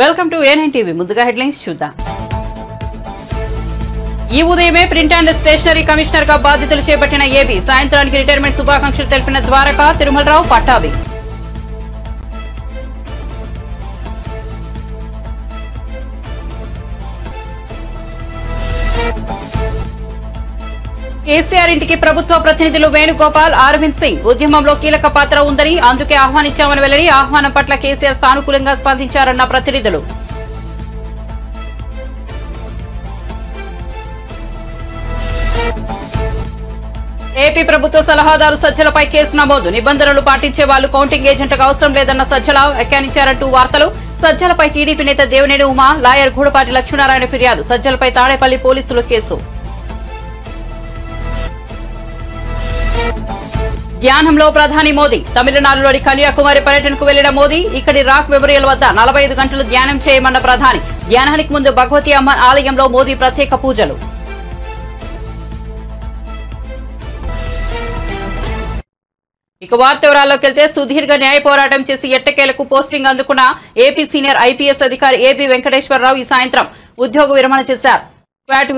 Welcome to A9 TV. ముందుగా headlines చూద్దాం. ఈ ఉదయమే ప్రింట్ అండ్ స్టేషనరీ కమిషనర్ గా బాధ్యతలు చేపట్టిన ఏబీ సాయంత్రానికి రిటైర్మెంట్ శుభాకాంక్షలు తెలిపిన ద్వారకా తిరుమలరావు పట్టాభి. కేసీఆర్ ఇంటికి ప్రభుత్వ ప్రతినిధులు వేణుగోపాల్, అరవింద్ సింగ్ ఉద్యమంలో కీలక పాత్ర ఉందని అందుకే ఆహ్వానించామని వెల్లడి. ఆహ్వానం పట్ల కేసీఆర్ సానుకూలంగా స్పందించారన్న ప్రతినిధులు. ఏపీ ప్రభుత్వ సలహాదారు సజ్జలపై కేసు నమోదు. నిబంధనలు పాటించే వాళ్లు కౌంటింగ్ ఏజెంట్కు అవసరం లేదన్న సజ్జల వ్యాఖ్యానించారంటూ వార్తలు. సజ్జలపై టీడీపీ నేత దేవినేని ఉమా, లాయర్ గూడపాటి లక్ష్మీనారాయణ ఫిర్యాదు. సజ్జలపై తాడేపల్లి పోలీసులు కేసు. ధ్యానంలో ప్రధాని మోదీ. తమిళనాడులోని కన్యాకుమారి పర్యటనకు వెళ్లిన మోదీ ఇక్కడి రాక్ మెమోరియల్ వద్ద 45 గంటలు ధ్యానం చేయమన్న ప్రధాని. ధ్యానానికి ముందు భగవతి అమ్మ ఆలయంలో మోదీ ప్రత్యేక పూజలు. ఇక వార్త వివరాల్లోకి వెళ్తే సుదీర్ఘ న్యాయ పోరాటం చేసి ఎట్టకేలకు పోస్టింగ్ అందుకున్న ఏపీ సీనియర్ ఐపీఎస్ అధికారి ఏబీ వెంకటేశ్వరరావు ఈ సాయంత్రం ఉద్యోగ విరమణ చేశారు. క్వాట్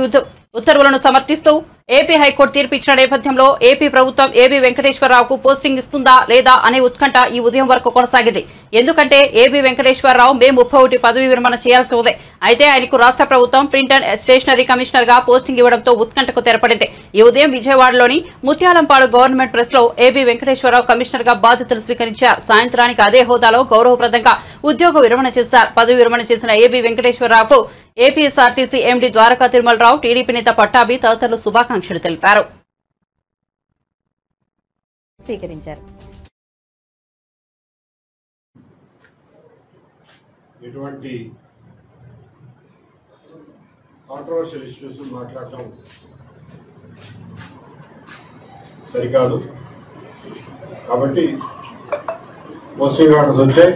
ఉత్తర్వులను సమర్థిస్తూ ఏపీ హైకోర్టు తీర్పు ఇచ్చిన నేపథ్యంలో ఏపీ ప్రభుత్వం ఏబీ వెంకటేశ్వరరావుకు పోస్టింగ్ ఇస్తుందా లేదా అనే ఉత్కంఠ ఈ ఉదయం వరకు కొనసాగింది. ఎందుకంటే ఏబీ వెంకటేశ్వరరావు మే 31 పదవి విరమణ చేయాల్సి ఉంది. అయితే ఆయనకు రాష్ట్ర ప్రభుత్వం ప్రింట్ అండ్ స్టేషనరీ కమిషనర్ గా పోస్టింగ్ ఇవ్వడంతో ఉత్కంఠకు తెరపడింది. ఈ ఉదయం విజయవాడలోని ముత్యాలంపాడు గవర్నమెంట్ ప్రెస్ లో ఏబీ వెంకటేశ్వరరావు కమిషనర్ గా బాధ్యతలు స్వీకరించారు. సాయంత్రానికి అదే హోదాలో గౌరవప్రదంగా ఉద్యోగ విరమణ చేశారు. పదవి విరమణ చేసిన ఏబీ వెంకటేశ్వరరావుకు APSRTC MD Dwaraka Tirumalarao, TDP నేత పట్టాభి తదితరులు శుభాకాంక్షలు తెలిపారు. ఎటువంటి కాంట్రవర్షియల్ ఇష్యూస్ మాట్లాడటం సరికాదు. కాబట్టి పోస్టింగ్ ఆర్డర్స్ వచ్చాయి,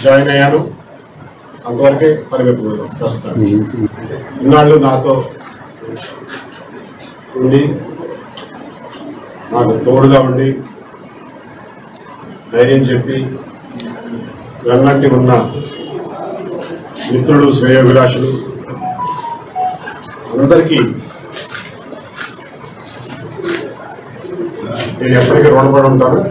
జాయిన్ అయ్యాను, అంతవరకే పరిగెత్తుకుందాం. ప్రస్తుతానికి ఇన్నాళ్ళు నాతో ఉండి నాకు తోడుగా ఉండి ధైర్యం చెప్పి వెన్నంటి ఉన్న మిత్రులు, శ్రేయోభిలాషులు అందరికీ నేను ఎప్పటికీ రుణపడి ఉంటాను.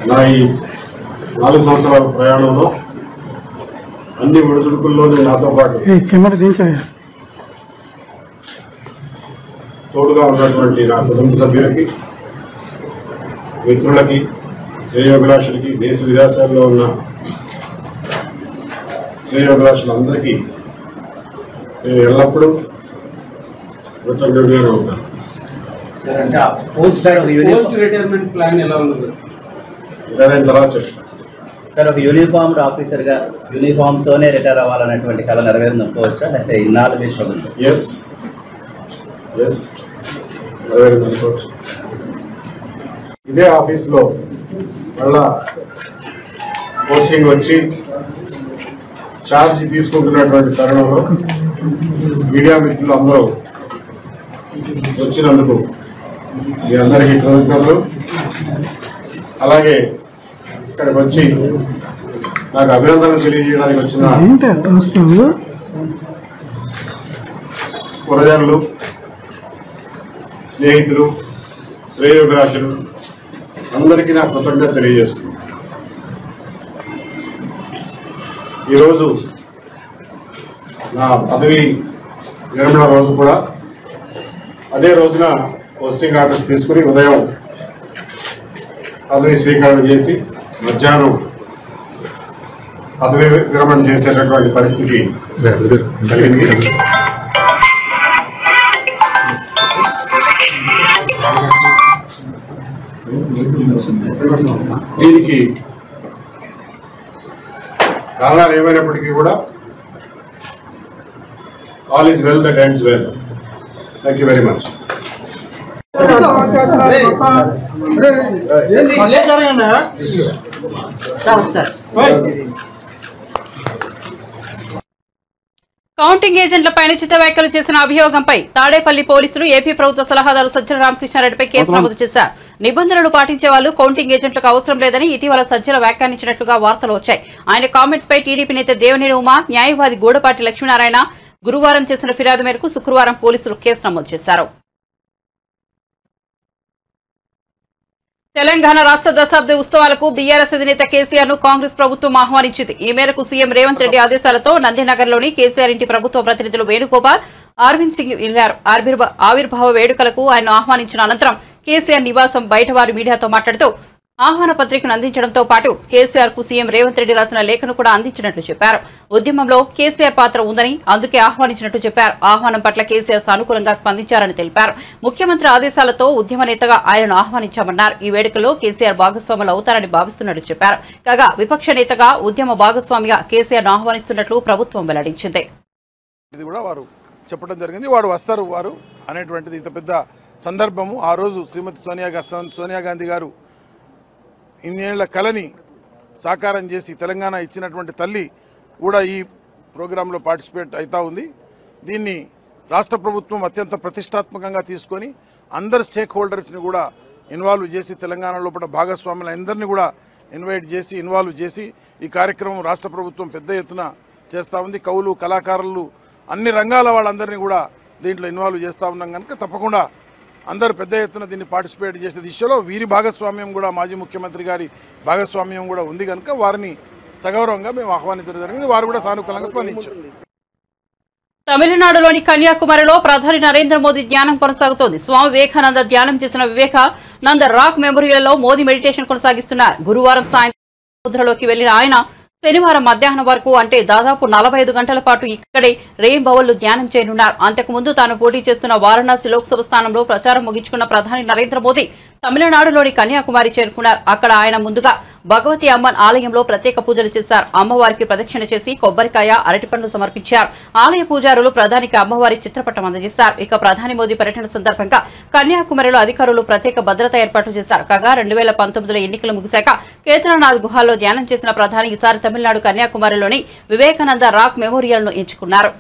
నా ఈ 4 సంవత్సరాల ప్రయాణంలో అన్ని ఒడిదుడుకుల్లోనూ నాతో పాటు తోడుగా ఉన్నటువంటి నా కుటుంబ సభ్యులకి, మిత్రులకి, శ్రేయోభిలాషులకి, దేశ విదేశాల్లో ఉన్న శ్రేయోభిలాషులందరికీ నేను ఎల్లప్పుడూ కృతజ్ఞుడిగానే ఉంటాను. రిటైర్మెంట్ ప్లాన్ ఎలా ఉంది ఇదైన తర్వాత చెప్తాను. సార్, ఒక యూనిఫామ్డ్ ఆఫీసర్ గా యూనిఫామ్ తోనే రిటైర్ అవ్వాలనేటువంటి కళ నెరవేరుంది అనుకోవచ్చా? అంటే ఇన్నాళ్ళు మీ స్ట్రగుల్. ఎస్ నెరవేరుంది అనుకోవచ్చు. ఇదే ఆఫీస్లో మళ్ళా పోస్టింగ్ వచ్చి ఛార్జ్ తీసుకుంటున్నటువంటి తరుణంలో మీడియా మిత్రులు అందరూ వచ్చినందుకు మీ అందరికీ కృతజ్ఞతలు. అలాగే ఇక్కడికి వచ్చి నాకు అభినందనలు తెలియజేయడానికి వచ్చిన పురజనులు, స్నేహితులు, శ్రేయోభిలాషులు అందరికీ నా కృతజ్ఞత తెలియజేస్తున్నాను. ఈరోజు నా పదవి విరమణ రోజు కూడా అదే రోజున పోస్టింగ్ ఆర్డర్స్ తీసుకుని ఉదయం పదవి స్వీకరణ చేసి మధ్యాహ్నం పదవి విరమణ చేసేటటువంటి పరిస్థితి కలిగింది. దీనికి కారణాలు ఏమైనప్పటికీ కూడా all is well that ends well. Thank you very much. Counting ఏజెంట్లపై అనుచిత వ్యాఖ్యలు చేసిన అభియోగంపై తాడేపల్లి పోలీసులు ఏపీ ప్రభుత్వ సలహాదారు సజ్జల రామకృష్ణారెడ్డిపై కేసు నమోదు చేశారు. నిబంధనలు పాటించే వాళ్ళు కౌంటింగ్ ఏజెంట్లకు అవసరం లేదని ఇటీవల సజ్జల వ్యాఖ్యానించినట్లుగా వార్తలు వచ్చాయి. ఆయన కామెంట్స్ పై టీడీపీ నేత దేవినేని ఉమా, న్యాయవాది గూడపాటి లక్ష్మీనారాయణ గురువారం చేసిన ఫిర్యాదు మేరకు శుక్రవారం పోలీసులు కేసు నమోదు చేశారు. తెలంగాణ రాష్ట్ర దశాబ్ది ఉత్సవాలకు బీఆర్ఎస్ అధినేత కేసీఆర్ ను కాంగ్రెస్ ప్రభుత్వం ఆహ్వానించింది. ఈ మేరకు సీఎం రేవంత్ రెడ్డి ఆదేశాలతో నందినగర్లోని కేసీఆర్ ఇంటి ప్రభుత్వ ప్రతినిధులు వేణుగోపాల్, అరవింద్ సింగ్ వెళ్లారు. ఆవిర్భావ వేడుకలకు ఆయన ఆహ్వానించిన అనంతరం కేసీఆర్ నివాసం బయట వారు మీడియాతో మాట్లాడుతూ ఆహ్వాన పత్రికను అందించడంతో పాటు కేసీఆర్ కు సీఎం రేవంత్ రెడ్డి రాసిన లేఖను కూడా అందించినట్లు చెప్పారు. ఉద్యమంలో కేసీఆర్ పాత్ర ఉందని అందుకే ఆహ్వానించినట్లు చెప్పారు. ఆహ్వానం పట్ల కేసీఆర్ సానుకూలంగా స్పందించారని తెలిపారు. ముఖ్యమంత్రి ఆదేశాలతో ఉద్యమ నేతగా ఆయనను ఆహ్వానించామన్నారు. ఈ వేడుకలో కేసీఆర్ భాగస్వాములు అవుతారని భావిస్తున్నట్లు చెప్పారు. కాగా విపక్ష నేతగా ఉద్యమ భాగస్వామిగా కేసీఆర్ ను ఆహ్వానిస్తున్నట్లు ప్రభుత్వం వెల్లడించింది. చెప్పడం జరిగింది. వస్తారు వారు అనేటువంటిది ఇంత పెద్ద సందర్భము. ఆ రోజు శ్రీమతి సోనియా గాంధీ గారు ఇన్నేళ్ల కళని సాకారం చేసి తెలంగాణ ఇచ్చినటువంటి తల్లి కూడా ఈ ప్రోగ్రాంలో పార్టిసిపేట్ అవుతూ ఉంది. దీన్ని రాష్ట్ర ప్రభుత్వం అత్యంత ప్రతిష్టాత్మకంగా తీసుకొని అందరు స్టేక్ హోల్డర్స్ని కూడా ఇన్వాల్వ్ చేసి తెలంగాణ లోపల భాగస్వాములు అందరినీ కూడా ఇన్వాల్వ్ చేసి ఈ కార్యక్రమం రాష్ట్ర ప్రభుత్వం పెద్ద ఎత్తున చేస్తూ ఉంది. కవులు, కళాకారులు, అన్ని రంగాల వాళ్ళందరినీ కూడా దీంట్లో ఇన్వాల్వ్ చేస్తూ ఉన్నాం కనుక తప్పకుండా అందరూ పెద్ద ఎత్తున దీన్ని పార్టిసిపేట్ చేసే దిశలో వీరి భాగస్వామ్యం కూడా మాజీ ముఖ్యమంత్రి గారి భాగస్వామ్యం కూడా ఉంది కనుక వారిని సగౌరవంగా మేము ఆహ్వానించడం జరిగింది. వారు కూడా సానుకూలంగా స్పందించారు. తమిళనాడులోని కన్యాకుమారిలో ప్రధాని నరేంద్ర మోదీ ధ్యానం కొనసాగుతోంది. స్వామి వివేకానంద ధ్యానం చేసిన వివేకానంద రాక్ మెమోరియల్లో మోదీ మెడిటేషన్ కొనసాగిస్తున్నారు. గురువారం సాయంత్రం సముద్రంలోకి వెళ్లిన ఆయన శనివారం మధ్యాహ్నం వరకు అంటే దాదాపు 45 గంటల పాటు ఇక్కడే రేయింబవళ్లు ధ్యానం చేయనున్నారు. అంతకుముందు తాను పోటీ చేస్తున్న వారణాసి లోక్సభ స్థానంలో ప్రచారం ముగించుకున్న ప్రధాని నరేంద్ర మోదీ తమిళనాడులోని కన్యాకుమారి చేరుకున్నారు. అక్కడ ఆయన ముందుగా భగవతి అమ్మన్ ఆలయంలో ప్రత్యేక పూజలు చేశారు. అమ్మవారికి ప్రదక్షిణ చేసి కొబ్బరికాయ, అరటిపండ్లు సమర్పించారు. ఆలయ పూజారులు ప్రధానికి అమ్మవారి చిత్రపటం అందజేశారు. ఇక ప్రధాని మోదీ పర్యటన సందర్భంగా కన్యాకుమారిలో అధికారులు ప్రత్యేక భద్రతా ఏర్పాట్లు చేశారు. కాగా 2019లో ఎన్నికలు ముగిశాక కేదార్నాథ్ గుహాల్లో ధ్యానం చేసిన ప్రధాని ఈసారి తమిళనాడు కన్యాకుమారిలోని వివేకానంద రాక్ మెమోరియల్ ను ఎంచుకున్నారు.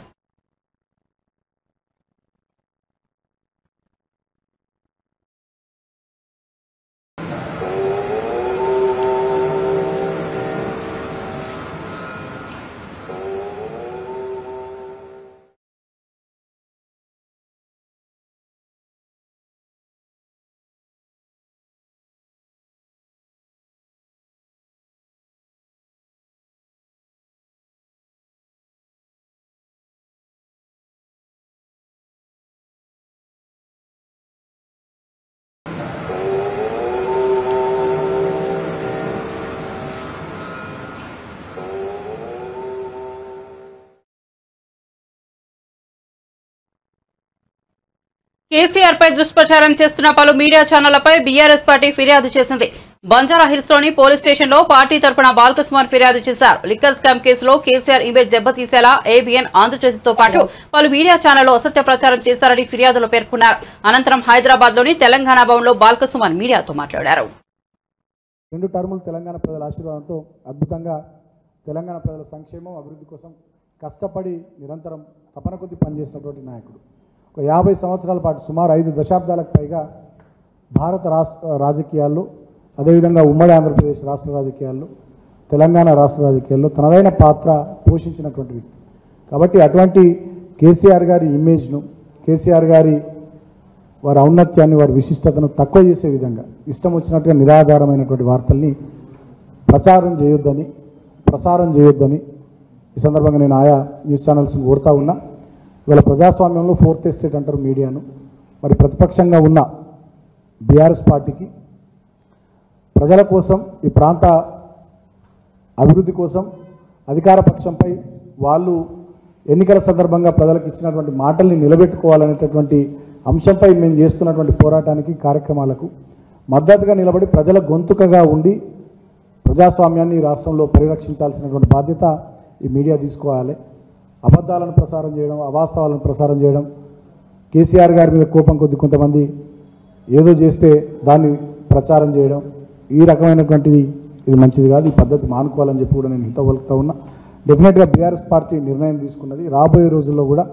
కేసీఆర్ పై దుష్ప్రచారం చేస్తున్న పలు మీడియా ఛానళ్లపై బీఆర్ఎస్ పార్టీ ఫిర్యాదు చేసింది. బంజారాహిల్స్ లోని పోలీస్ స్టేషన్ లో పార్టీ తరపున బాల్కసుమార్ ఫిర్యాదు చేశారు. లిక్కర్ స్కామ్ కేసులో కేసీఆర్ ఇమేజ్ దెబ్బతీసేలా ఏబీఎన్, ఆంధ్రజ్యోతితో పాటు పలు మీడియా ఛానళ్లు అసత్య ప్రచారం చేశారని ఫిర్యాదులో పేర్కొన్నారు. అనంతరం హైదరాబాద్ లోని తెలంగాణ భవన్ లో బాల్కసుమార్ మీడియాతో మాట్లాడారు. 2 టర్ములు తెలంగాణ ప్రజల ఆశీర్వాదంతో అద్భుతంగా తెలంగాణ ప్రజల సంక్షేమం, అభివృద్ధి కోసం కష్టపడి నిరంతరం తపన కొద్ది పనిచేసినటువంటి నాయకుడు. ఒక 50 సంవత్సరాల పాటు సుమారు 5 దశాబ్దాలకు పైగా భారత రాజకీయాల్లో, అదేవిధంగా ఉమ్మడి ఆంధ్రప్రదేశ్ రాష్ట్ర రాజకీయాల్లో, తెలంగాణ రాష్ట్ర రాజకీయాల్లో తనదైన పాత్ర పోషించినటువంటి వ్యక్తి. కాబట్టి అటువంటి కేసీఆర్ గారి ఇమేజ్ను, కేసీఆర్ గారి వారి ఔన్నత్యాన్ని, వారి విశిష్టతను తక్కువ చేసే విధంగా ఇష్టం వచ్చినట్టుగా నిరాధారమైనటువంటి వార్తల్ని ప్రసారం చేయొద్దని ఈ సందర్భంగా నేను ఆయా న్యూస్ ఛానల్స్ని కోరుతా ఉన్నా. ఇవాళ ప్రజాస్వామ్యంలో 4th ఎస్టేట్ అంటారు మీడియాను. మరి ప్రతిపక్షంగా ఉన్న బీఆర్ఎస్ పార్టీకి ప్రజల కోసం, ఈ ప్రాంత అభివృద్ధి కోసం అధికార పక్షంపై వాళ్ళు ఎన్నికల సందర్భంగా ప్రజలకు ఇచ్చినటువంటి మాటల్ని నిలబెట్టుకోవాలనేటటువంటి అంశంపై మేము చేస్తున్నటువంటి పోరాటానికి, కార్యక్రమాలకు మద్దతుగా నిలబడి ప్రజల గొంతుకగా ఉండి ప్రజాస్వామ్యాన్ని ఈ రాష్ట్రంలో పరిరక్షించాల్సినటువంటి బాధ్యత ఈ మీడియా తీసుకోవాలి. అబద్ధాలను ప్రసారం చేయడం, అవాస్తవాలను ప్రసారం చేయడం, కేసీఆర్ గారి మీద కోపం కొద్ది కొంతమంది ఏదో చేస్తే దాన్ని ప్రచారం చేయడం, ఈ రకమైనటువంటిది ఇది మంచిది కాదు. ఈ పద్ధతి మానుకోవాలని చెప్పి కూడా నేను హితవు పలుకుతా ఉన్నా. డెఫినెట్గా బీఆర్ఎస్ పార్టీ నిర్ణయం తీసుకున్నది. రాబోయే రోజుల్లో కూడా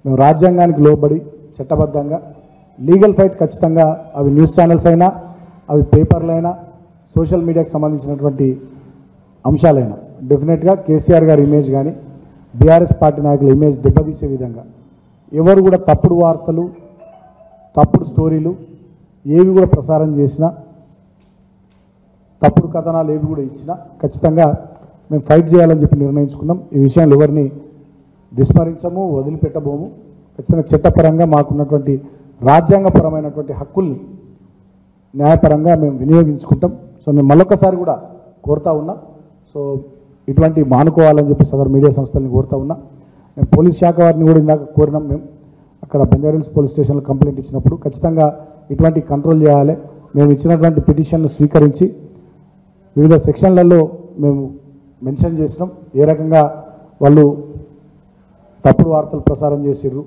మేము రాజ్యాంగానికి లోబడి చట్టబద్ధంగా లీగల్ ఫైట్ ఖచ్చితంగా అవి న్యూస్ ఛానల్స్ అయినా అవి పేపర్లైనా సోషల్ మీడియాకి సంబంధించినటువంటి అంశాలైనా డెఫినెట్గా కేసీఆర్ గారి ఇమేజ్ కానీ బీఆర్ఎస్ పార్టీ నాయకుల ఇమేజ్ దెబ్బతీసే విధంగా ఎవరు కూడా తప్పుడు వార్తలు తప్పుడు స్టోరీలు ఏవి కూడా ప్రసారం చేసినా తప్పుడు కథనాలు ఏవి కూడా ఇచ్చినా ఖచ్చితంగా మేము ఫైట్ చేయాలని చెప్పి నిర్ణయించుకున్నాం. ఈ విషయంలో ఎవరిని విస్మరించము, వదిలిపెట్టబోము. ఖచ్చితంగా చట్టపరంగా మాకున్నటువంటి రాజ్యాంగపరమైనటువంటి హక్కుల్ని న్యాయపరంగా మేము వినియోగించుకుంటాం. సో నేను మళ్ళొక్కసారి కూడా కోరుతా ఉన్నా, సో ఇటువంటి మానుకోవాలని చెప్పి సదరు మీడియా సంస్థల్ని కోరుతా ఉన్నా. మేము పోలీస్ శాఖ వారిని కూడా ఇందాక కోరినాం. మేము అక్కడ బంజారాహిల్స్ పోలీస్ స్టేషన్లో కంప్లైంట్ ఇచ్చినప్పుడు ఖచ్చితంగా ఇటువంటి కంట్రోల్ చేయాలి. మేము ఇచ్చినటువంటి పిటిషన్ను స్వీకరించి వివిధ సెక్షన్లలో మేము మెన్షన్ చేసినాం. ఏ రకంగా వాళ్ళు తప్పుడు వార్తలు ప్రసారం చేసిర్రు,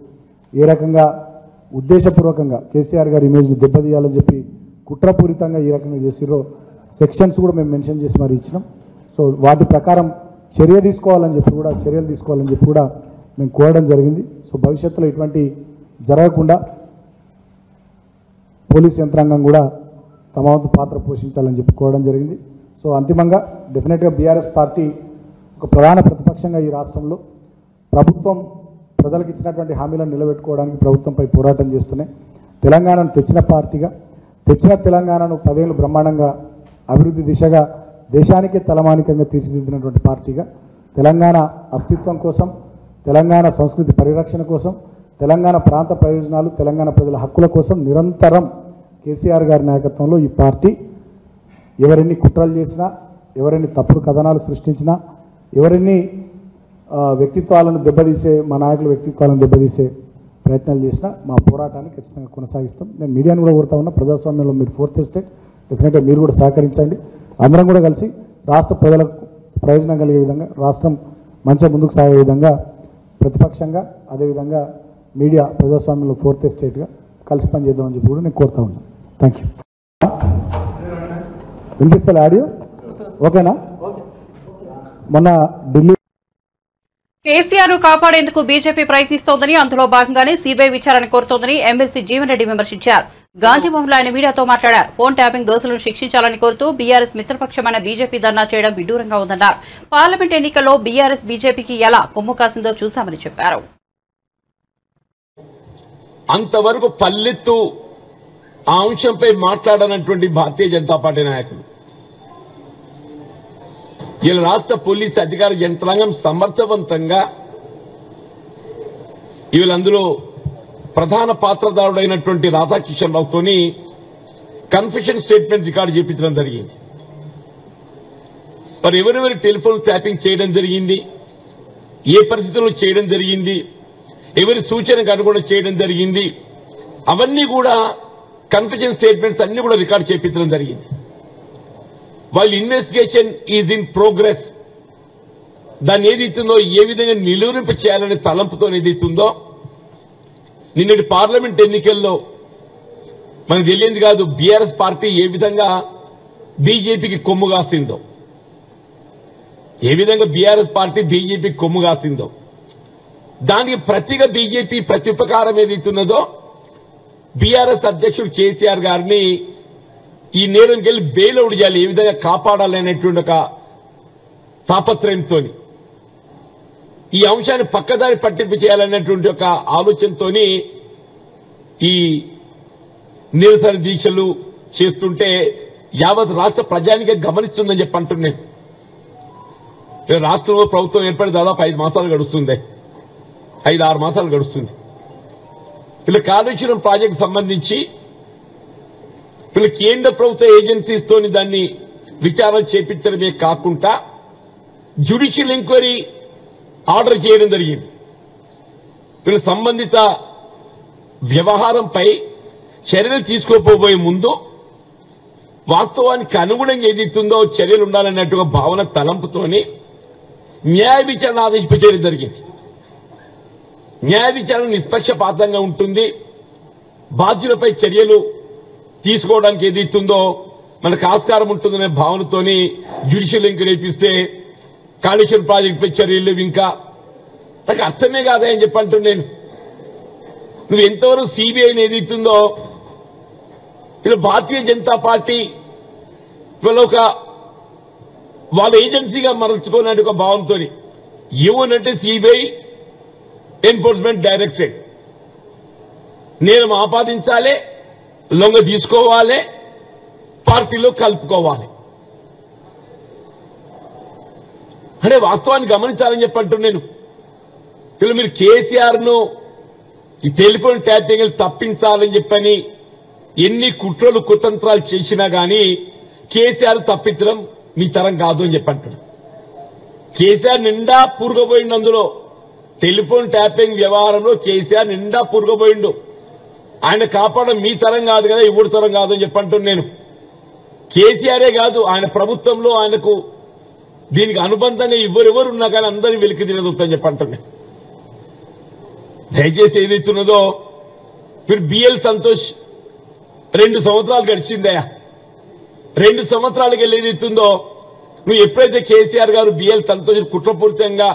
ఏ రకంగా ఉద్దేశపూర్వకంగా కేసీఆర్ గారి ఇమేజ్ని దెబ్బతీయాలని చెప్పి కుట్రపూరితంగా ఈ రకంగా చేసిర్రో సెక్షన్స్ కూడా మేము మెన్షన్ చేసి మరి ఇచ్చినాం. సో వాటి ప్రకారం చర్యలు తీసుకోవాలని చెప్పి కూడా మేము కోరడం జరిగింది. సో భవిష్యత్తులో ఇటువంటి జరగకుండా పోలీస్ యంత్రాంగం కూడా తమ వంతు పాత్ర పోషించాలని చెప్పి కోరడం జరిగింది. సో అంతిమంగా డెఫినెట్గా బీఆర్ఎస్ పార్టీ ఒక ప్రధాన ప్రతిపక్షంగా ఈ రాష్ట్రంలో ప్రభుత్వం ప్రజలకు ఇచ్చినటువంటి హామీలను నిలబెట్టుకోవడానికి ప్రభుత్వంపై పోరాటం చేస్తూనే తెలంగాణను తెచ్చిన పార్టీగా, తెచ్చిన తెలంగాణను 10 ఏళ్ళు బ్రహ్మాండంగా అభివృద్ధి దిశగా దేశానికే తలమానికంగా తీర్చిదిద్దినటువంటి పార్టీగా తెలంగాణ అస్తిత్వం కోసం, తెలంగాణ సంస్కృతి పరిరక్షణ కోసం, తెలంగాణ ప్రాంత ప్రయోజనాలు, తెలంగాణ ప్రజల హక్కుల కోసం నిరంతరం కేసీఆర్ గారి నాయకత్వంలో ఈ పార్టీ ఎవరెన్ని కుట్రలు చేసినా, ఎవరెన్ని తప్పుడు కథనాలు సృష్టించినా, ఎవరెన్ని వ్యక్తిత్వాలను దెబ్బతీసే మా నాయకుల వ్యక్తిత్వాలను దెబ్బతీసే ప్రయత్నాలు చేసినా మా పోరాటాన్ని ఖచ్చితంగా కొనసాగిస్తాం. నేను మీడియాను కూడా కోరుతా ఉన్నా, ప్రజాస్వామ్యంలో మీరు 4th ఎస్టేట్, డెఫినెట్గా మీరు కూడా సహకరించండి. అందరం కూడా కలిసి రాష్ట్ర ప్రజలకు ప్రయోజనం కలిగే విధంగా, రాష్ట్రం మంచిగా ముందుకు సాగే విధంగా ప్రతిపక్షంగా, అదేవిధంగా మీడియా ప్రజాస్వామ్యంలో 4th ఎస్టేట్గా కలిసి పనిచేద్దామని చెప్పి కూడా నేను కోరుతా ఉన్నాను. Thank you. వినిపిస్తుంది ఆడియో? ఓకేనా? మొన్న ఢిల్లీ కేసీఆర్ ను కాపాడేందుకు బీజేపీ ప్రయత్నిస్తోందని, అందులో భాగంగానే సీబీఐ విచారణ కోరుతోందని ఎమ్మెల్సీ జీవన్ రెడ్డి విమర్శించారు. గాంధీభవన్లో ఆయన మీడియాతో మాట్లాడారు. ఫోన్ ట్యాపింగ్ దోషులను శిక్షించాలని కోరుతూ బీఆర్ఎస్ మిత్రపక్షమైన బీజేపీ ధర్నా చేయడం విడ్డూరంగా ఉందన్నారు. పార్లమెంట్ ఎన్నికల్లో బీఆర్ఎస్ బీజేపీకి ఎలా కొమ్ము కాసిందో చూశామని చెప్పారు. అంతవరకు పల్లెత్తు ఆ అంశంపై మాట్లాడనటువంటి భారతీయ జనతా పార్టీ నాయకులు ఇలా రాష్ట్ర పోలీసు అధికార యంత్రాంగం సమర్థవంతంగా వీళ్ళందులో ప్రధాన పాత్రదారుడైనటువంటి రాధాకిషన్ రావుతోని కన్ఫెషన్ స్టేట్మెంట్ రికార్డు చేయించడం జరిగింది. మరి ఎవరెవరి టెలిఫోన్ ట్యాపింగ్ చేయడం జరిగింది, ఏ పరిస్థితుల్లో చేయడం జరిగింది, ఎవరి సూచనకు అనుగుణంగా చేయడం జరిగింది, అవన్నీ కూడా కన్ఫెషన్ స్టేట్మెంట్స్ అన్ని కూడా రికార్డు చేయించడం జరిగింది. వాళ్ళ ఇన్వెస్టిగేషన్ ఈజ్ ఇన్ ప్రోగ్రెస్. దాన్ని ఏదైతుందో ఏ విధంగా నిలువరింప చేయాలనే తలంపుతో ఏదైతుందో నిన్నటి పార్లమెంట్ ఎన్నికల్లో మనకు తెలియంది కాదు బీఆర్ఎస్ పార్టీ ఏ విధంగా బీజేపీకి కొమ్ము కాసిందో, ఏ విధంగా బీఆర్ఎస్ పార్టీ బీజేపీకి కొమ్ము కాసిందో దానికి ప్రతిగా బీజేపీ ప్రత్యుపకారం ఏదైతున్నదో బీఆర్ఎస్ అధ్యక్షుడు కేసీఆర్ గారిని ఈ నేరంకి వెళ్లి బెయిల్అవుట్ చేయాలి, ఏ విధంగా కాపాడాలనేటువంటి ఒక తాపత్రయంతో ఈ అంశాన్ని పక్కదారి పట్టింపు చేయాలనేటువంటి ఒక ఆలోచనతో ఈ నిరసన దీక్షలు చేస్తుంటే యావత్ రాష్ట్ర ప్రజానికే గమనిస్తుందని చెప్పి అంటున్నాను. రాష్ట్రంలో ప్రభుత్వం ఏర్పడి దాదాపు 5 మాసాలు గడుస్తుంది, 5-6 మాసాలు గడుస్తుంది. వీళ్ళ కాళేశ్వరం ప్రాజెక్టు సంబంధించి వీళ్ళ కేంద్ర ప్రభుత్వ ఏజెన్సీస్ తోని దాన్ని విచారణ చేపించడమే కాకుండా జ్యుడిషియల్ ఎంక్వైరీ ఆర్డర్ చేయడం జరిగింది. వీళ్ళ సంబంధిత వ్యవహారంపై చర్యలు తీసుకోపోబోయే ముందు వాస్తవానికి అనుగుణంగా ఏదైతుందో చర్యలు ఉండాలన్నట్టుగా భావన తలంపుతోని న్యాయ విచారణ ఆదేశించడం జరిగింది. న్యాయ విచారణ నిష్పక్షపాతంగా ఉంటుంది, బాధ్యులపై చర్యలు తీసుకోవడానికి ఏదైతుందో మనకు ఆస్కారం ఉంటుందనే భావనతోని జ్యుడిషియల్ ఎంక్వైరీ ఇస్తే కాళేశ్వరం ప్రాజెక్టుపై చర్యలు లేవు. ఇంకా నాకు అర్థమే కాదా అని చెప్పంటున్నాను నేను. నువ్వు ఎంతవరకు సిబిఐని ఏదైతుందో ఇలా భారతీయ జనతా పార్టీ ఇవాళ ఒక వాళ్ళ ఏజెన్సీగా మరల్చుకోవాలని ఒక భావంతో ఏమనంటే సిబిఐ ఎన్ఫోర్స్మెంట్ డైరెక్టరేట్ నేరం ఆపాదించాలి, లొంగ తీసుకోవాలి, పార్టీలో కలుపుకోవాలి. అంటే వాస్తవాన్ని గమనించాలని చెప్పంటున్నాను నేను. ఇలా మీరు కేసీఆర్ను ఈ టెలిఫోన్ ట్యాపింగ్ తప్పించాలని చెప్పని ఎన్ని కుట్రలు కుతంత్రాలు చేసినా గానీ కేసీఆర్ తప్పించడం మీ తరం కాదు అని చెప్పంటున్నాడు. కేసీఆర్ నిండా పూరుకుపోయిండు. అందులో టెలిఫోన్ ట్యాపింగ్ వ్యవహారంలో కేసీఆర్ నిండా పూరుకుపోయిండు. ఆయన కాపాడడం మీ తరం కాదు కదా, ఎవరి తరం కాదు అని చెప్పంటున్నాను నేను. కేసీఆరే కాదు, ఆయన ప్రభుత్వంలో ఆయనకు దీనికి అనుబంధంగా ఎవరెవరు ఉన్నా కానీ అందరినీ వెలికి తినదొద్దని చెప్పంటున్నాను. దయచేసి ఏదైతున్నదో మీరు బిఎల్ సంతోష్ 2 సంవత్సరాలు గడిచిందయా. 2 సంవత్సరాలకి వెళ్ళి ఏదైతుందో నువ్వు ఎప్పుడైతే కేసీఆర్ గారు బిఎల్ సంతోష్ కుట్రపూరితంగా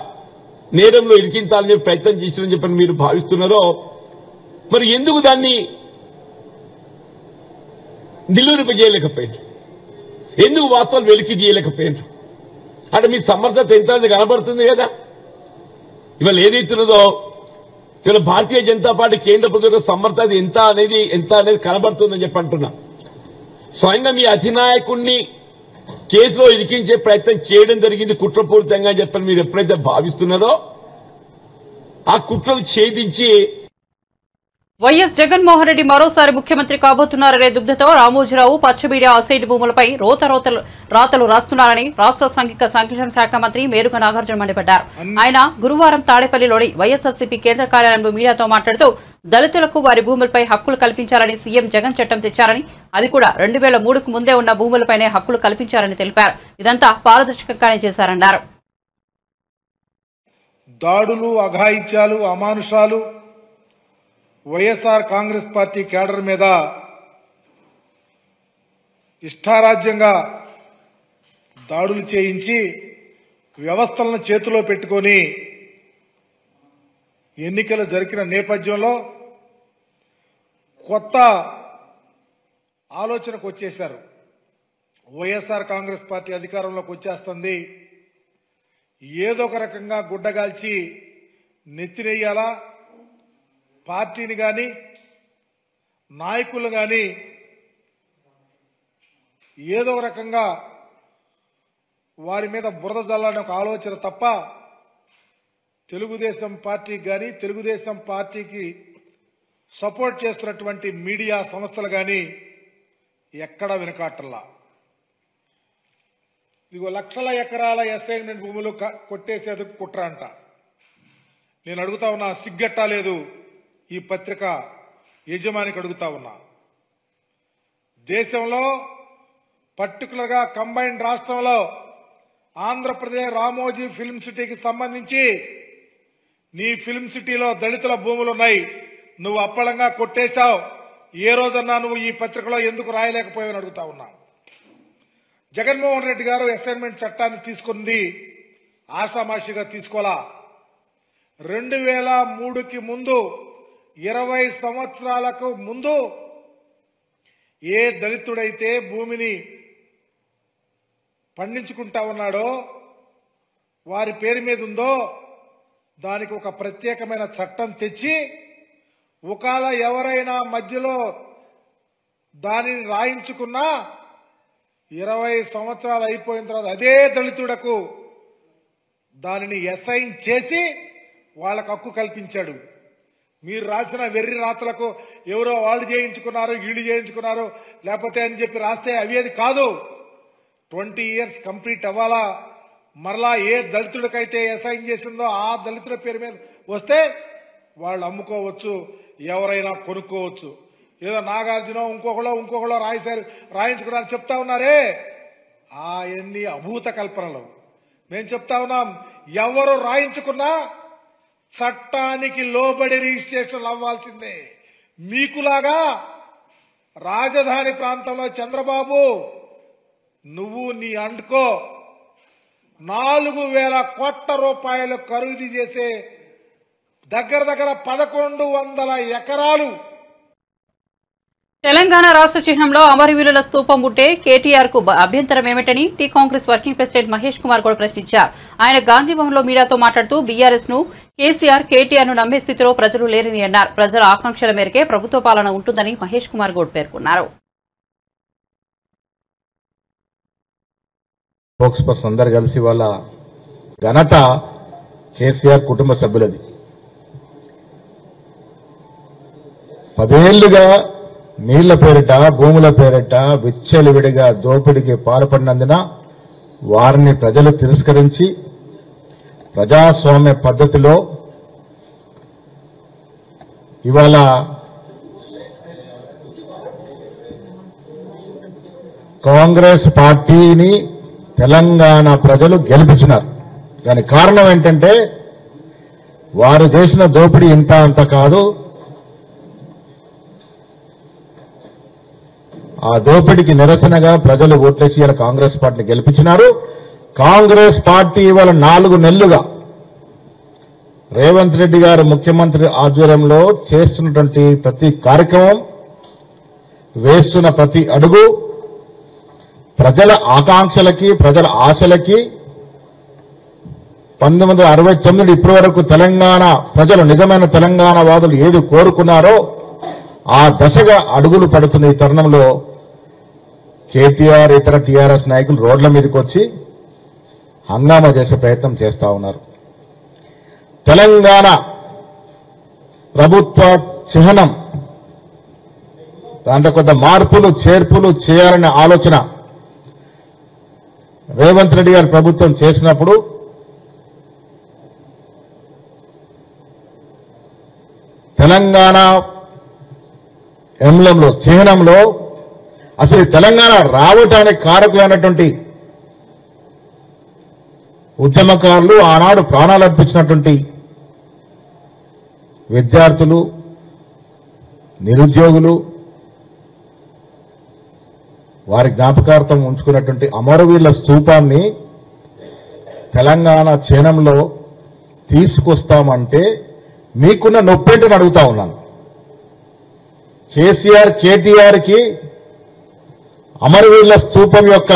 నేరంలో ఇరికించాలని చెప్పి ప్రయత్నం చేసినని చెప్పని మీరు భావిస్తున్నారో మరి ఎందుకు దాన్ని నిలువరింపజేయలేకపోయారు? ఎందుకు వాస్తవాలు వెలికి తీయలేకపోయారు? అంటే మీ సమర్థత ఎంత కనబడుతుంది కదా. ఇవాళ ఏదైతున్నదో ఇవాళ భారతీయ జనతా పార్టీ కేంద్ర ప్రభుత్వ సమర్థత ఎంత అనేది కనబడుతుందని చెప్పి అంటున్నా. స్వయంగా మీ అధినాయకుడిని కేసులో ఇరికించే ప్రయత్నం చేయడం జరిగింది కుట్రపూరితంగా చెప్పని మీరు ఎప్పుడైతే భావిస్తున్నారో ఆ కుట్రలు ఛేదించి వైఎస్ జగన్మోహన్ రెడ్డి మరోసారి ముఖ్యమంత్రి కాబోతున్నారనే దుగ్ధతో రామోజీరావు పచ్చబీడి అసైడ్ భూములపై రాతలు రాస్తున్నారని రాష్ట్ర సాంఘిక సంక్షేమ శాఖ మంత్రి మేరుగ నాగార్జున మండిపడ్డారు. ఆయన గురువారం తాడేపల్లిలోని వైఎస్ఆర్సీపీ కేంద్ర కార్యాలయంలో మీడియాతో మాట్లాడుతూ దళితులకు వారి భూములపై హక్కులు కల్పించాలని సీఎం జగన్ చట్టం తెచ్చారని, అది కూడా 2003కు ముందే ఉన్న భూములపైనే హక్కులు కల్పించారని తెలిపారు. ఇదంతా పారదర్శకంగానే చేశారన్నారు. దాడులు, అఘాయిత్యాలు, అమానుషాలు వైఎస్ఆర్ కాంగ్రెస్ పార్టీ కేడర్ మీద ఇష్టారాజ్యంగా దాడులు చేయించి వ్యవస్థలను చేతిలో పెట్టుకొని ఎన్నికలు జరిగిన నేపథ్యంలో కొత్త ఆలోచనకు వచ్చేశారు. వైఎస్ఆర్ కాంగ్రెస్ పార్టీ అధికారంలోకి వచ్చేస్తుంది, ఏదో ఒక రకంగా గుడ్డగాల్చి నెత్తినేయాలా, పార్టీని కానీ నాయకులు కానీ ఏదో ఒక రకంగా వారి మీద బురద జల్లాలని ఒక ఆలోచన తప్ప తెలుగుదేశం పార్టీకి కానీ తెలుగుదేశం పార్టీకి సపోర్ట్ చేస్తున్నటువంటి మీడియా సంస్థలు కానీ ఎక్కడా వెనుకాటల్లా. ఇదిగో లక్షల ఎకరాల అసైన్మెంట్ భూములు కొట్టేసేందుకు కుట్ర అంట. నేను అడుగుతా ఉన్నా, సిగ్గట్టా లేదు ఈ పత్రిక యజమానికి అడుగుతా ఉన్నా. దేశంలో పర్టికులర్గా కంబైన్డ్ రాష్ట్రంలో ఆంధ్రప్రదేశ్ రామోజీ ఫిల్మ్ సిటీకి సంబంధించి నీ ఫిల్మ్ సిటీలో దళితుల భూములున్నాయి, నువ్వు అప్పళంగా కొట్టేశావు. ఏ రోజన్నా నువ్వు ఈ పత్రికలో ఎందుకు రాయలేకపోయావని అడుగుతా ఉన్నా. జగన్మోహన్ రెడ్డి గారు అసైన్మెంట్ చట్టాన్ని తీసుకుంది ఆషామాషిగా తీసుకోలా. 2003కి ముందు 20 సంవత్సరాలకు ముందు ఏ దళితుడైతే భూమిని పండించుకుంటా ఉన్నాడో, వారి పేరు మీద ఉందో దానికి ఒక ప్రత్యేకమైన చట్టం తెచ్చి ఒకవేళ ఎవరైనా మధ్యలో దానిని రాయించుకున్నా 20 సంవత్సరాలు అయిపోయిన తర్వాత అదే దళితుడకు దానిని అసైన్ చేసి వాళ్ళకు హక్కు కల్పించాడు. మీరు రాసిన వెర్రి రాతలకు ఎవరో వాళ్ళు చేయించుకున్నారు, వీళ్ళు చేయించుకున్నారు లేకపోతే అని చెప్పి రాస్తే అవి కాదు. 20 ఇయర్స్ కంప్లీట్ అవ్వాలా. మరలా ఏ దళితుడికైతే అసైన్ చేసిందో ఆ దళితుల పేరు మీద వస్తే వాళ్ళు అమ్ముకోవచ్చు, ఎవరైనా కొనుక్కోవచ్చు. ఏదో నాగార్జున ఇంకొకళ్ళో రాయించుకున్నారు చెప్తా ఉన్నారే, అవన్నీ అభూత కల్పనలు. మేము చెప్తా ఉన్నాం, ఎవరు రాయించుకున్నా చట్టానికి లోబడి రిజిస్ట్రేషన్ అవ్వాల్సిందే. మీకులాగా రాజధాని ప్రాంతంలో చంద్రబాబు నువ్వు నీ అంటుకో 4,000 కోట్ల రూపాయలు ఖరీదు చేసే దగ్గర 1,100 ఎకరాలు తెలంగాణ రాష్ట్ర చిహ్నంలో అమరవీరుల స్తూపం ఉంటే కేటీఆర్ కు అభ్యంతరం ఏమిటని T Congress working president Mahesh Kumar Goud ప్రశ్నించారు. ఆయన గాంధీభవన్లో మీడియాతో మాట్లాడుతూ బీఆర్ఎస్ ను కేసీఆర్ ను నమ్మే స్థితిలో ప్రజలు లేరని అన్నారు. ప్రజల ఆకాంక్షల మేరకే ప్రభుత్వ పాలన ఉంటుందని మహేష్ కుమార్ గౌడ్ పేర్కొన్నారు. స్పోక్స్ పర్సన్ అందరు కలిసి వాళ్ళ ఘనత కేసీఆర్ కుటుంబ సభ్యులది. 10 ఏళ్లుగా నీళ్ల పేరిట భూముల పేరిట విచ్చలవిడిగా దోపిడీకి పాల్పడినందున వారిని ప్రజలు తిరస్కరించి ప్రజాస్వామ్య పద్ధతిలో ఇవాళ కాంగ్రెస్ పార్టీని తెలంగాణ ప్రజలు గెలిపించినారు. దానికి కారణం ఏంటంటే వారు చేసిన దోపిడీ ఇంత అంత కాదు. ఆ దోపిడీకి నిరసనగా ప్రజలు ఓట్లేసి ఇలా కాంగ్రెస్ పార్టీని గెలిపించినారు. కాంగ్రెస్ పార్టీ ఇవాళ 4 నెలలుగా రేవంత్ రెడ్డి గారు ముఖ్యమంత్రి ఆధ్వర్యంలో చేస్తున్నటువంటి ప్రతి కార్యక్రమం, వేస్తున్న ప్రతి అడుగు ప్రజల ఆకాంక్షలకి, ప్రజల ఆశలకి 1969 ఇప్పటి వరకు తెలంగాణ ప్రజలు నిజమైన తెలంగాణ వాదులు ఏది కోరుకున్నారో ఆ దశగా అడుగులు పడుతున్న ఈ తరుణంలో కేటీఆర్ ఇతర టీఆర్ఎస్ నాయకులు రోడ్ల మీదకి వచ్చి హంగామా చేసే ప్రయత్నం చేస్తా ఉన్నారు. తెలంగాణ ప్రభుత్వ చిహ్నం దాంట్లో కొంత మార్పులు చేర్పులు చేయాలనే ఆలోచన రేవంత్ రెడ్డి గారి ప్రభుత్వం చేసినప్పుడు తెలంగాణ ఎంబ్లంలో చిహ్నంలో అసలు తెలంగాణ రావటానికి కారకులైనటువంటి ఉద్యమకారులు, ఆనాడు ప్రాణాలు అర్పించినటువంటి విద్యార్థులు, నిరుద్యోగులు, వారి జ్ఞాపకార్థం ఉంచుకున్నటువంటి అమరవీరుల స్తూపాన్ని తెలంగాణ చిహ్నంలో తీసుకొస్తామంటే మీకున్న నొప్పేంటని అడుగుతా ఉన్నాను. కేసీఆర్, కేటీఆర్ కి అమరవీరుల స్తూపం యొక్క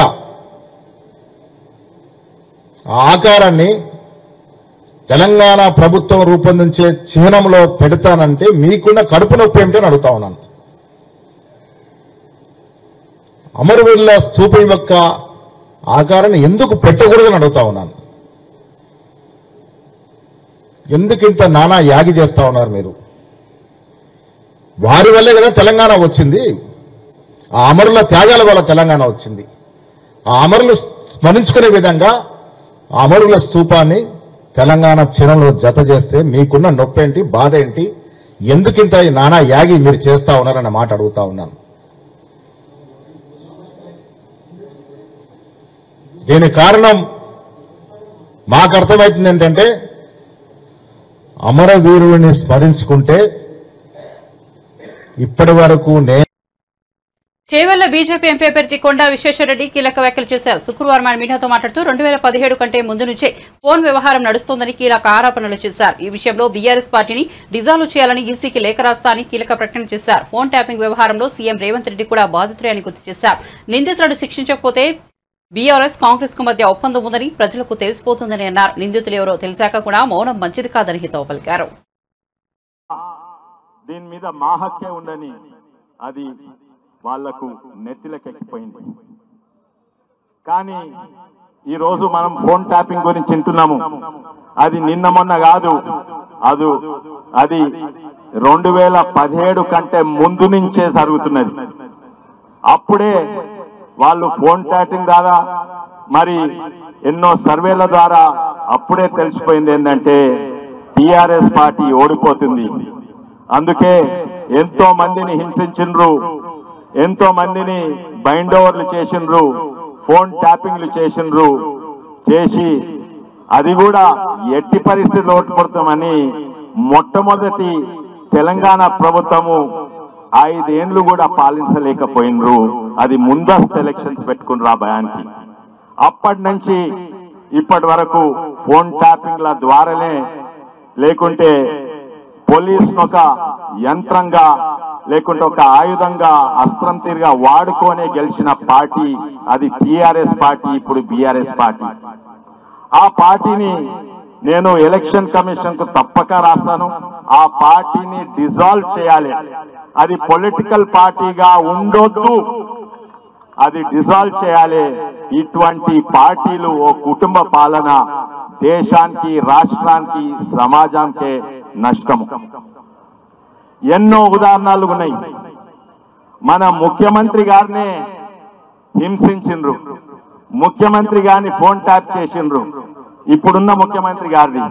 ఆకారాన్ని తెలంగాణ ప్రభుత్వం రూపొందించే చిహ్నంలో పెడతానంటే మీకున్న కడుపు నొప్పి ఏమిటని అడుగుతా ఉన్నాను. అమరవీరుల స్తూపం యొక్క ఆకారాన్ని ఎందుకు పెట్టకూడదని అడుగుతా ఉన్నాను. ఎందుకు ఇంత నానా యాగి చేస్తా ఉన్నారు మీరు? వారి వల్లే కదా తెలంగాణ వచ్చింది. ఆ అమరుల త్యాగాల వల్ల తెలంగాణ వచ్చింది. ఆ అమరులు స్మరించుకునే విధంగా ఆ అమరుల స్తూపాన్ని తెలంగాణ చిహ్నంలో జత చేస్తే మీకున్న నొప్పేంటి, బాధ ఏంటి? ఎందుకింత నానా యాగి మీరు చేస్తా ఉన్నారన్న మాట అడుగుతా ఉన్నాను. దీనికి కారణం మాకు అర్థమవుతుంది ఏంటంటే అమరవీరుని స్మరించుకుంటే ఇప్పటి వరకు చేవెళ్ల బీజేపీ ఎంపీ అభ్యర్థి కొండా విశ్వేశ్వరరెడ్డి కీలక వ్యాఖ్యలు చేశారు. శుక్రవారం ఆయన మీడియాతో మాట్లాడుతూ 2017 కంటే ముందు నుంచే ఫోన్ వ్యవహారం నడుస్తోందని కీలక ఆరోపణలు చేశారు. ఈ విషయంలో బీఆర్ఎస్ పార్టీని డిజాల్వ్ చేయాలని ఈసీకి లేఖ రాస్తా అని కీలక ప్రకటన చేశారు. ఫోన్ ట్యాపింగ్ వ్యవహారంలో సీఎం రేవంత్ రెడ్డి కూడా బాధితులే అని గుర్తు చేశారు. నిందితులను శిక్షించకపోతే బీఆర్ఎస్ కాంగ్రెస్ కు మధ్య ఒప్పందం ఉందని ప్రజలకు తెలిసిపోతుందని అన్నారు. నిందితులు ఎవరో తెలిసాక కూడా మౌనం మంచిది కాదని హితవు పలికారు. దీని మీద మా హక్కే ఉండని అది వాళ్లకు నెత్తిలకెక్కిపోయింది. కానీ ఈరోజు మనం ఫోన్ ట్యాపింగ్ గురించి వింటున్నాము. అది నిన్న మొన్న కాదు, అది 2017 కంటే ముందు నుంచే జరుగుతున్నది. అప్పుడే వాళ్ళు ఫోన్ ట్యాపింగ్ ద్వారా మరి ఎన్నో సర్వేల ద్వారా అప్పుడే తెలిసిపోయింది ఏంటంటే టీఆర్ఎస్ పార్టీ ఓడిపోతుంది. అందుకే ఎంతో మందిని హింసించిండ్రు, ఎంతో మందిని బైండ్ ఓవర్లు చేసిండ్రు, ఫోన్ ట్యాపింగ్లు చేసి అది కూడా ఎట్టి పరిస్థితులు ఓడిపోతామని మొట్టమొదటి తెలంగాణ ప్రభుత్వము 5 ఏళ్లు కూడా పాలించలేకపోయినరు. అది ముందస్తు ఎలక్షన్స్ పెట్టుకున్నారు ఆ భయానికి. అప్పటి నుంచి ఇప్పటి వరకు ఫోన్ ట్యాపింగ్ల ద్వారానే లేకుంటే పోలీసును ఒక యంత్రంగా లేకుంటే ఒక ఆయుధంగా అస్త్రం తీరుగా వాడుకోనే గెలిచిన పార్టీ అది టిఆర్ఎస్ పార్టీ, ఇప్పుడు బిఆర్ఎస్ పార్టీ. ఆ పార్టీని నేను ఎలక్షన్ కమిషన్ కు తప్పక రాస్తాను. ఆ పార్టీని డిజాల్వ్ చేయాలి. అది పొలిటికల్ పార్టీగా ఉండొద్దు, అది డిజాల్వ్ చేయాలి. ఇటువంటి పార్టీలు ఓ కుటుంబ పాలన దేశానికి, రాష్ట్రానికి, సమాజానికి నష్టము. ఎన్నో ఉదాహరణలు ఉన్నాయి. మన ముఖ్యమంత్రి గారినే హింసించిండ్రు, ముఖ్యమంత్రి గారిని ఫోన్ ట్యాప్ చేసిండ్రు. ఇప్పుడున్న ముఖ్యమంత్రి గారిని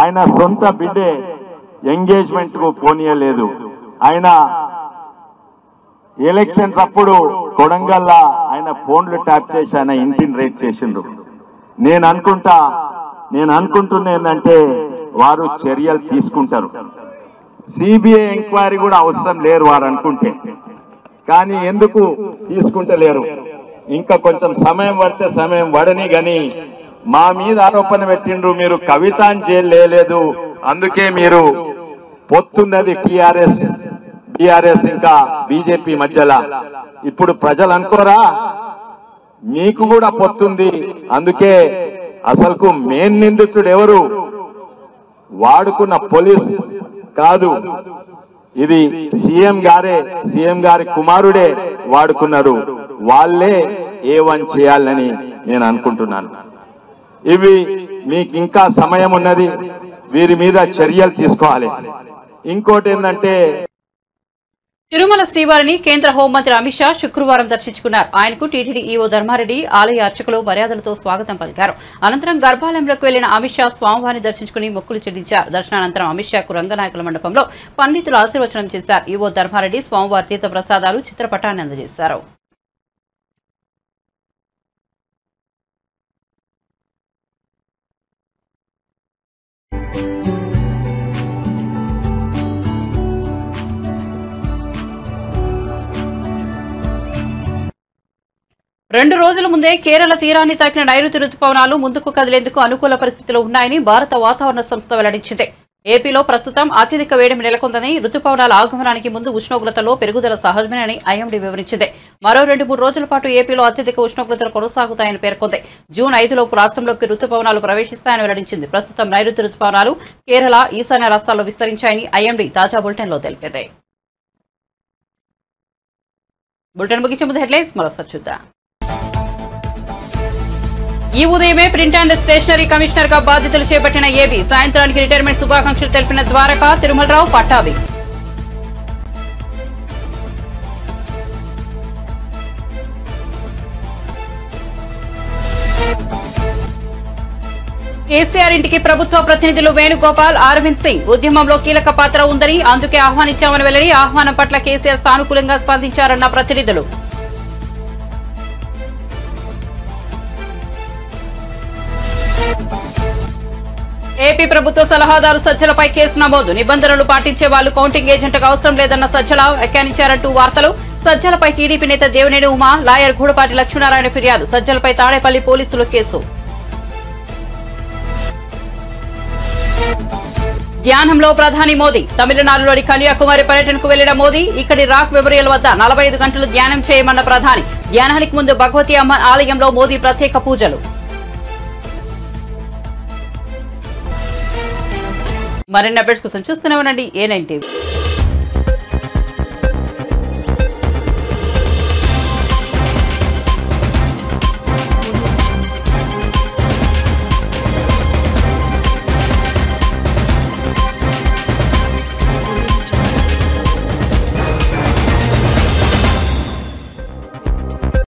ఆయన సొంత బిడ్డే ఎంగేజ్మెంట్ కు పోనీయలేదు. ఆయన ఎలక్షన్స్ అప్పుడు కొడంగల్లా ఆయన ఫోన్లు ట్యాప్ చేసి ఆయన ఇంటిని రేట్ చేసిండ్రు. నేను అనుకుంటున్నా ఏంటంటే వారు చర్యలు తీసుకుంటారు. సిబిఐ ఎంక్వైరీ కూడా అవసరం లేరు వారు అనుకుంటే, కానీ ఎందుకు తీసుకుంటలేరు? ఇంకా కొంచెం సమయం పడితే సమయం పడని గాని మా మీద ఆరోపణ పెట్టిండ్రు, మీరు కవితను జైలు లేదు, అందుకే మీరు పొత్తున్నది టిఆర్ఎస్ బిఆర్ఎస్ ఇంకా బీజేపీ మధ్యలో. ఇప్పుడు ప్రజలు అనుకోరా మీకు కూడా పొత్తుంది, అందుకే అసలుకు మెయిన్ నిందితుడు ఎవరు? వాడుకున్న పోలీస్ కాదు, ఇది సీఎం గారి కుమారుడే వాడుకున్నారు. వాళ్ళే A1 చేయాలని నేను అనుకుంటున్నాను. ఇవి మీకు ఇంకా సమయం ఉన్నది, వీరి మీద చర్యలు తీసుకోవాలి. ఇంకోటి ఏంటంటే తిరుమల శ్రీవారిని కేంద్ర హోంమంత్రి అమిత్ షా శుక్రవారం దర్శించుకున్నారు. ఆయనకు టీటీడీ ఈవో ధర్మారెడ్డి, ఆలయ అర్చకులు మర్యాదలతో స్వాగతం పలికారు. అనంతరం గర్భాలయంలోకి వెళ్లిన అమిత్ షా స్వామివారిని దర్శించుకుని మొక్కులు చెల్లించారు. దర్శనానంతరం అమిత్ షాకు రంగనాయకుల మండపంలో పండితులు ఆశీర్వచనం చేశారు. ఈవో ధర్మారెడ్డి స్వామివారి తీర్థ ప్రసాదాలు, చిత్రపటాన్ని అందజేశారు. రెండు రోజుల ముందే కేరళ తీరాన్ని తాకిన నైరుతి రుతుపవనాలు ముందుకు కదిలేందుకు అనుకూల పరిస్థితులు ఉన్నాయని భారత వాతావరణ సంస్థ వెల్లడించింది. ఏపీలో ప్రస్తుతం అత్యధిక వేడిమి నెలకొందని, రుతుపవనాల ఆగమనానికి ముందు ఉష్ణోగ్రతలో పెరుగుదల సహజమేనని ఐఎండీ వివరించింది. మరో 2-3 రోజుల పాటు ఏపీలో అత్యధిక ఉష్ణోగ్రతలు కొనసాగుతాయని పేర్కొంది. జూన్ 5లోపు రాష్ట్రంలోకి రుతుపవనాలు ప్రవేశిస్తాయని వెల్లడించింది. ప్రస్తుతం నైరుతి రుతుపవనాలు కేరళ, ఈశాన్య రాష్ట్రాల్లో విస్తరించాయని ఐఎండీ తాజా బులెటిన్లో తెలిపింది. బులెటిన్ ముగించే ముందు హెడ్లైన్స్ మరోసారి చూద్దాం. ఈ ఉదయమే ప్రింట్ అండ్ స్టేషనరీ కమిషనర్ గా బాధ్యతలు చేపట్టిన ఏబీ, సాయంత్రానికి రిటైర్మెంట్ శుభాకాంక్షలు తెలిపిన ద్వారకా, తిరుమలరావు, పట్టాభి. కేసీఆర్ ఇంటికి ప్రభుత్వ ప్రతినిధులు వేణుగోపాల్, అరవింద్ సింగ్. ఉద్యమంలో కీలక పాత్ర ఉందని, అందుకే ఆహ్వానించామని వెల్లడి. ఆహ్వానం పట్ల కేసీఆర్ సానుకూలంగా స్పందించారన్న ప్రతినిధులు. ఏపీ ప్రభుత్వ సలహాదారు సజ్జలపై కేసు నమోదు. నిబంధనలు పాటించే వాళ్లు కౌంటింగ్ ఏజెంట్గా అవసరం లేదన్న సజ్జల వ్యాఖ్యానించారంటూ వార్తలు. సజ్జలపై టీడీపీ నేత దేవినేని ఉమా, లాయర్ గూడపాటి లక్ష్మీనారాయణ ఫిర్యాదు. సజ్జలపై తాడేపల్లి పోలీసులు కేసు. ధ్యానంలో ప్రధాని మోదీ. తమిళనాడులోని కన్యాకుమారి పర్యటనకు వెళ్లిన మోదీ ఇక్కడి రాక్ మెమోరియల్ వద్ద 45 గంటలు ధ్యానం చేయమన్న ప్రధాని. ధ్యానానికి ముందు భగవతి అమ్మ ఆలయంలో మోదీ ప్రత్యేక పూజలు. మరిన్ని అప్డేట్స్ కోసం చూస్తూనే ఉండండి A9 టీవీ.